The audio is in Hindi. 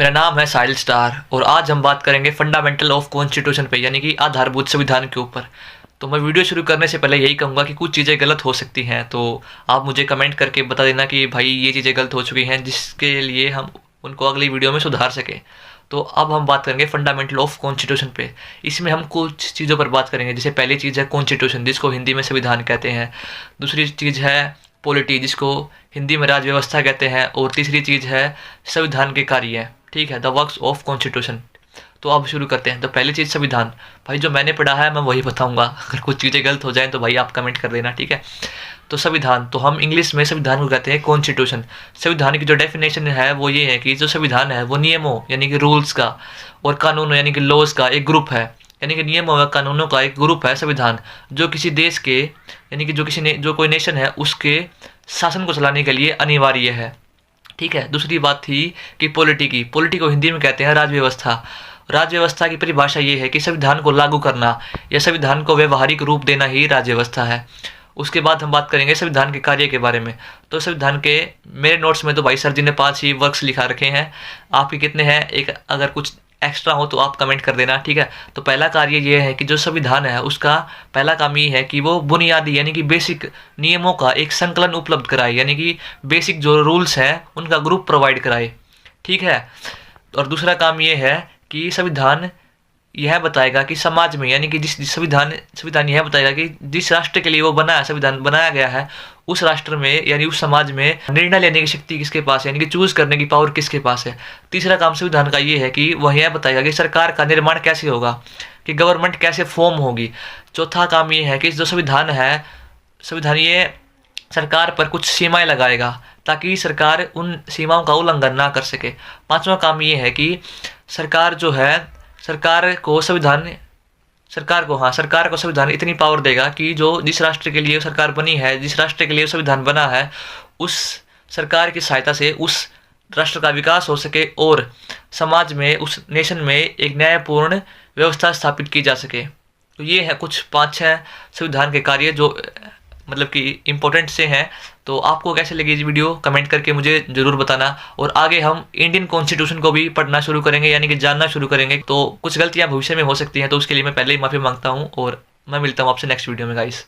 मेरा नाम है साहिल स्टार और आज हम बात करेंगे फंडामेंटल ऑफ कॉन्स्टिट्यूशन पे, यानी कि आधारभूत संविधान के ऊपर। तो मैं वीडियो शुरू करने से पहले यही कहूँगा कि कुछ चीज़ें गलत हो सकती हैं, तो आप मुझे कमेंट करके बता देना कि भाई ये चीज़ें गलत हो चुकी हैं, जिसके लिए हम उनको अगली वीडियो में सुधार सकें। तो अब हम बात करेंगे फंडामेंटल ऑफ कॉन्स्टिट्यूशन पे। इसमें हम कुछ चीज़ों पर बात करेंगे, जैसे पहली चीज़ है कॉन्स्टिट्यूशन, जिसको हिंदी में संविधान कहते हैं। दूसरी चीज़ है पॉलिटी, जिसको हिंदी में राज व्यवस्था कहते हैं। और तीसरी चीज़ है संविधान के कार्य, ठीक है, द वर्क्स ऑफ कॉन्स्टिट्यूशन। तो अब शुरू करते हैं। तो पहली चीज़ संविधान। भाई जो मैंने पढ़ा है मैं वही बताऊंगा, अगर कुछ चीज़ें गलत हो जाएं तो भाई आप कमेंट कर देना, ठीक है। तो संविधान, तो हम इंग्लिश में संविधान को कहते हैं कॉन्स्टिट्यूशन। संविधान की जो डेफिनेशन है वो ये है कि जो संविधान है वो नियमों यानी कि रूल्स का और कानूनों यानी कि लॉज का एक ग्रुप है, यानी कि नियमों व कानूनों का एक ग्रुप है संविधान, जो किसी देश के यानी कि जो कोई नेशन है उसके शासन को चलाने के लिए अनिवार्य है, ठीक है। दूसरी बात थी कि पॉलिटी को हिंदी में कहते हैं राज व्यवस्था। राज व्यवस्था की परिभाषा ये है कि संविधान को लागू करना या संविधान को व्यवहारिक रूप देना ही राज व्यवस्था है। उसके बाद हम बात करेंगे संविधान के कार्य के बारे में। तो संविधान के मेरे नोट्स में तो भाई सर जी ने 5 ही वर्क्स लिखा रखे हैं, आपके कितने हैं, एक अगर कुछ एक्स्ट्रा हो तो आप कमेंट कर देना, ठीक है। तो पहला कार्य ये है कि जो संविधान है उसका पहला काम ये है कि वो बुनियादी यानी कि बेसिक नियमों का एक संकलन उपलब्ध कराए, यानी कि बेसिक जो रूल्स हैं उनका ग्रुप प्रोवाइड कराए, ठीक है। और दूसरा काम ये है कि संविधान यह बताएगा कि समाज में यानी कि जिस संविधान यह बताएगा कि जिस राष्ट्र के लिए वो संविधान बनाया गया है उस राष्ट्र में यानी उस समाज में निर्णय लेने की शक्ति किसके पास है, यानी कि चूज करने की पावर किसके पास है। तीसरा काम संविधान का ये है कि वह यह बताएगा कि सरकार का निर्माण कैसे होगा, कि गवर्नमेंट कैसे फॉर्म होगी। चौथा काम ये है कि जो संविधान ये सरकार पर कुछ सीमाएं लगाएगा ताकि सरकार उन सीमाओं का उल्लंघन ना कर सके। पांचवा काम ये है कि सरकार को संविधान इतनी पावर देगा कि जो जिस राष्ट्र के लिए सरकार बनी है, जिस राष्ट्र के लिए संविधान बना है, उस सरकार की सहायता से उस राष्ट्र का विकास हो सके और समाज में उस नेशन में एक न्यायपूर्ण व्यवस्था स्थापित की जा सके। तो ये है कुछ 5-6 संविधान के कार्य जो मतलब कि इम्पोर्टेंट से हैं। तो आपको कैसे लगी ये वीडियो कमेंट करके मुझे ज़रूर बताना। और आगे हम इंडियन कॉन्स्टिट्यूशन को भी पढ़ना शुरू करेंगे, यानी कि जानना शुरू करेंगे। तो कुछ गलतियाँ भविष्य में हो सकती हैं, तो उसके लिए मैं पहले ही माफ़ी मांगता हूँ और मैं मिलता हूँ आपसे नेक्स्ट वीडियो में गाइस।